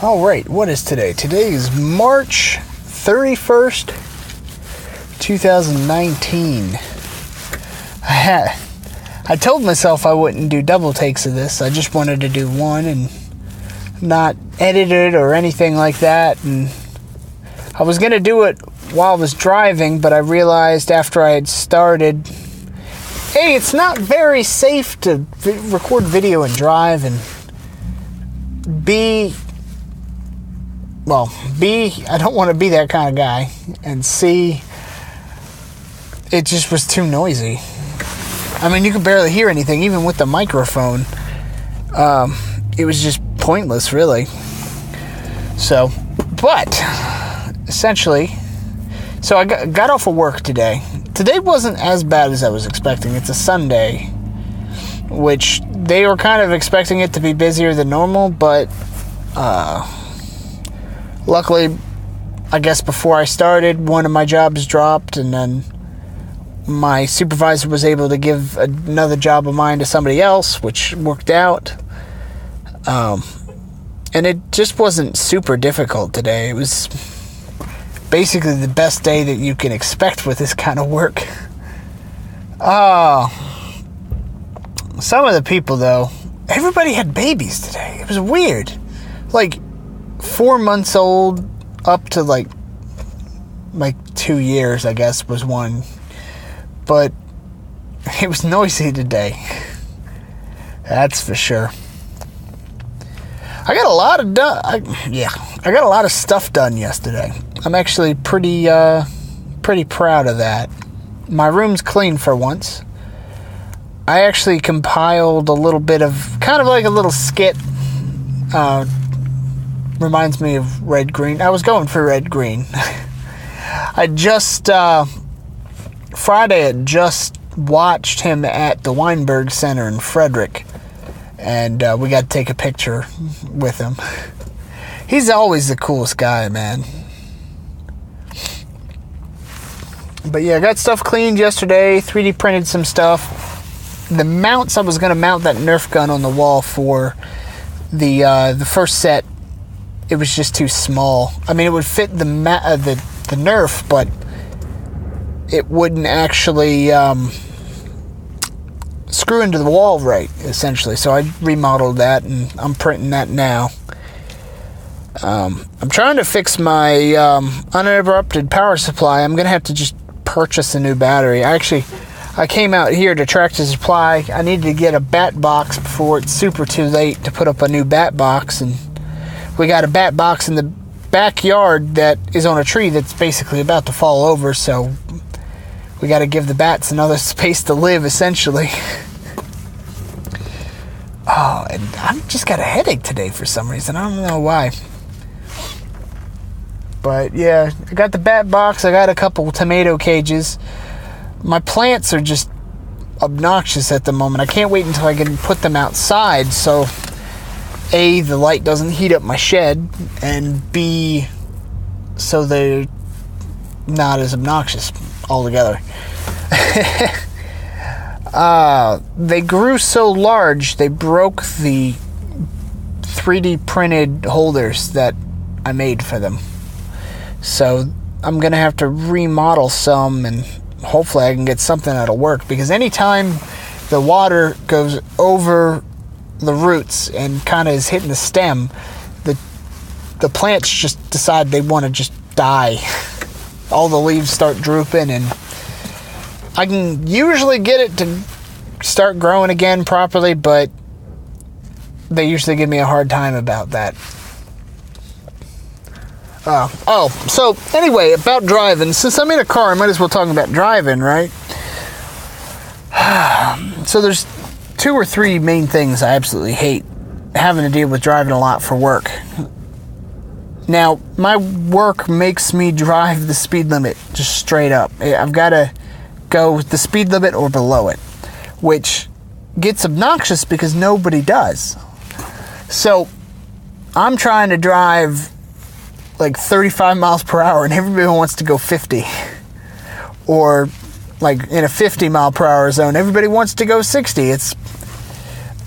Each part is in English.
All right, what is today? Today is March 31st, 2019. I told myself I wouldn't do double takes of this. I just wanted to do one and not edit it or anything like that. And I was going to do it while I was driving, but I realized after I had started, A, it's not very safe to record video and drive, and B, I don't want to be that kind of guy, and C, it just was too noisy. I mean, you could barely hear anything, even with the microphone. It was just pointless, really. So, but, essentially, so I got off of work today. Today wasn't as bad as I was expecting. It's a Sunday, which they were kind of expecting it to be busier than normal, but luckily, I guess before I started, one of my jobs dropped, and then my supervisor was able to give another job of mine to somebody else, which worked out. And it just wasn't super difficult today. It was basically the best day that you can expect with this kind of work. Some of the people, though, everybody had babies today. It was weird. Like 4 months old up to like 2 years, I guess, was one. But it was noisy today. That's for sure. I got a lot of stuff done yesterday. I'm actually pretty proud of that. My room's clean for once. I actually compiled a little bit of, kind of like a little skit. Reminds me of Red Green. I was going for Red Green. Friday I just watched him at the Weinberg Center in Frederick. And we got to take a picture with him. He's always the coolest guy, man. But yeah, I got stuff cleaned yesterday. 3D printed some stuff. The mounts, I was going to mount that Nerf gun on the wall for the first set. It was just too small. I mean, it would fit the Nerf, but it wouldn't actually screw into the wall right, essentially. So I remodeled that, and I'm printing that now. I'm trying to fix my uninterrupted power supply. I'm going to have to just purchase a new battery. I came out here to Tractor Supply. I needed to get a bat box before it's super too late to put up a new bat box, and we got a bat box in the backyard that is on a tree that's basically about to fall over, so we got to give the bats another space to live, essentially. Oh, and I've just got a headache today for some reason. I don't know why. But yeah, I got the bat box. I got a couple tomato cages. My plants are just obnoxious at the moment. I can't wait until I can put them outside, so A, the light doesn't heat up my shed, and B, so they're not as obnoxious altogether. They grew so large, they broke the 3D printed holders that I made for them. So I'm going to have to remodel some, and hopefully I can get something that'll work, because anytime the water goes over the roots and kind of is hitting the stem, the plants just decide they want to just die. All the leaves start drooping, and I can usually get it to start growing again properly, but they usually give me a hard time about that. So anyway, about driving. Since I'm in a car, I might as well talk about driving, right? So there's 2 or 3 main things I absolutely hate having to deal with driving a lot for work. Now, my work makes me drive the speed limit just straight up. I've got to go with the speed limit or below it, which gets obnoxious because nobody does. So I'm trying to drive like 35 miles per hour, and everybody wants to go 50. Or like in a 50 mile per hour zone, everybody wants to go 60. It's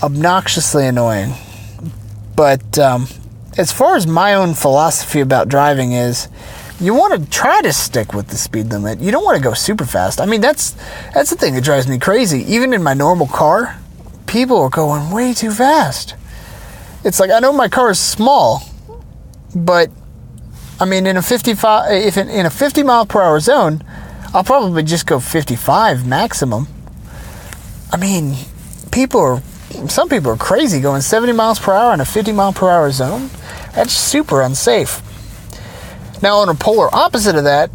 obnoxiously annoying. But as far as my own philosophy about driving is, you want to try to stick with the speed limit. You don't want to go super fast. I mean, that's the thing that drives me crazy. Even in my normal car, people are going way too fast. It's like, I know my car is small, but I mean, in a 50 mile per hour zone, I'll probably just go 55 maximum. I mean, some people are crazy going 70 miles per hour in a 50 mile per hour zone. That's super unsafe. Now, on a polar opposite of that,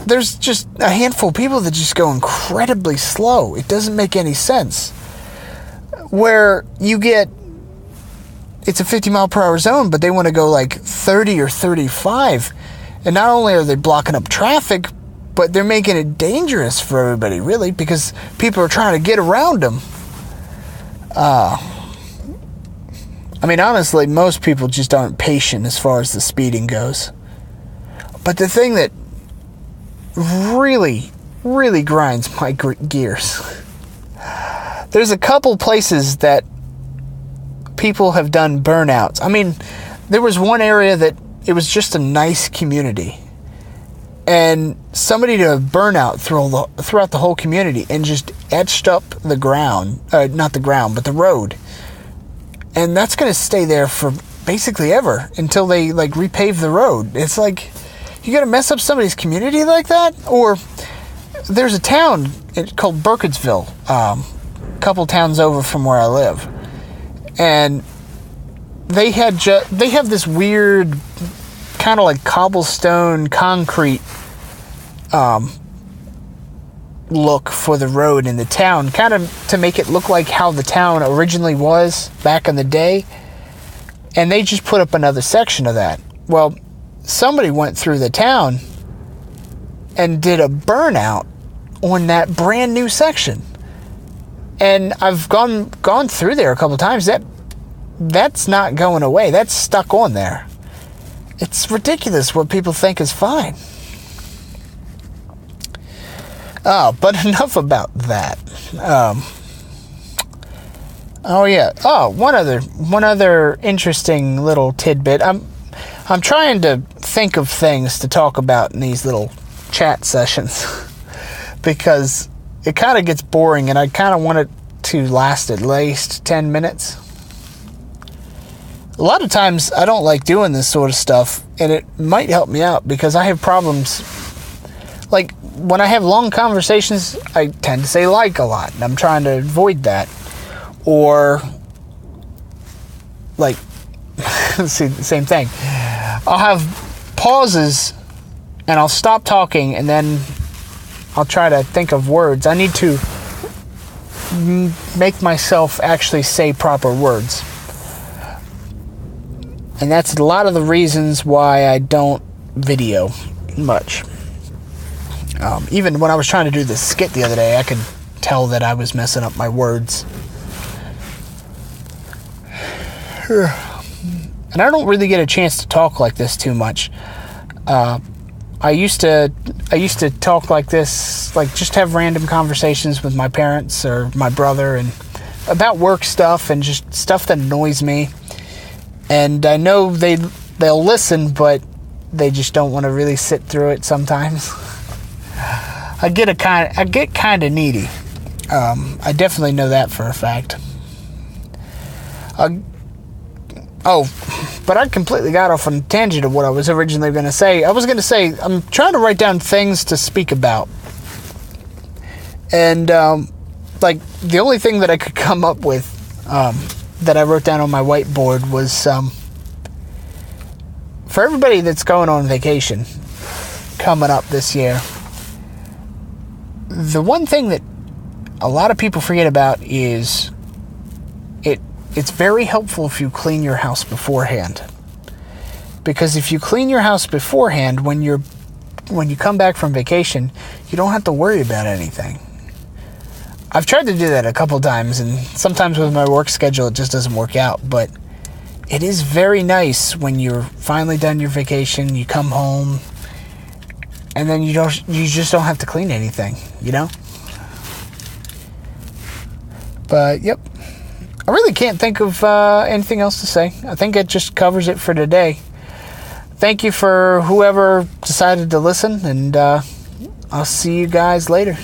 there's just a handful of people that just go incredibly slow. It doesn't make any sense. Where you get, it's a 50 mile per hour zone, but they want to go like 30 or 35. And not only are they blocking up traffic, but they're making it dangerous for everybody, really, because people are trying to get around them. I mean, honestly, most people just aren't patient as far as the speeding goes. But the thing that really, really grinds my gears, there's a couple places that people have done burnouts. I mean, there was one area that it was just a nice community, and somebody did a burnout throughout the whole community and just etched up the ground, not the ground, but the road. And that's going to stay there for basically ever until they like repave the road. It's like, you going to mess up somebody's community like that? Or there's a town called Burkittsville, a couple towns over from where I live, and they have this weird kind of like cobblestone concrete look for the road in the town, kind of to make it look like how the town originally was back in the day. And they just put up another section of that. Well, somebody went through the town and did a burnout on that brand new section. And I've gone through there a couple times. That's not going away. That's stuck on there. It's ridiculous what people think is fine. Oh, but enough about that. One other interesting little tidbit. I'm trying to think of things to talk about in these little chat sessions because it kind of gets boring, and I kind of want it to last at least 10 minutes. A lot of times I don't like doing this sort of stuff, and it might help me out because I have problems. Like, when I have long conversations, I tend to say like a lot, and I'm trying to avoid that. Or, like, see, same thing. I'll have pauses, and I'll stop talking, and then I'll try to think of words. I need to make myself actually say proper words. And that's a lot of the reasons why I don't video much. Even when I was trying to do this skit the other day, I could tell that I was messing up my words. And I don't really get a chance to talk like this too much. I used to talk like this, like just have random conversations with my parents or my brother and about work stuff and just stuff that annoys me. And I know they'll listen, but they just don't want to really sit through it sometimes. I get kind of needy. I definitely know that for a fact. But I completely got off on a tangent of what I was originally going to say. I was going to say, I'm trying to write down things to speak about. And, like, the only thing that I could come up with, that I wrote down on my whiteboard was, for everybody that's going on vacation coming up this year, the one thing that a lot of people forget about is it's very helpful if you clean your house beforehand. Because if you clean your house beforehand, when you come back from vacation, you don't have to worry about anything. I've tried to do that a couple times, and sometimes with my work schedule it just doesn't work out, but it is very nice when you're finally done your vacation, you come home, and then you just don't have to clean anything, you know? But, yep. I really can't think of anything else to say. I think it just covers it for today. Thank you for whoever decided to listen, and I'll see you guys later.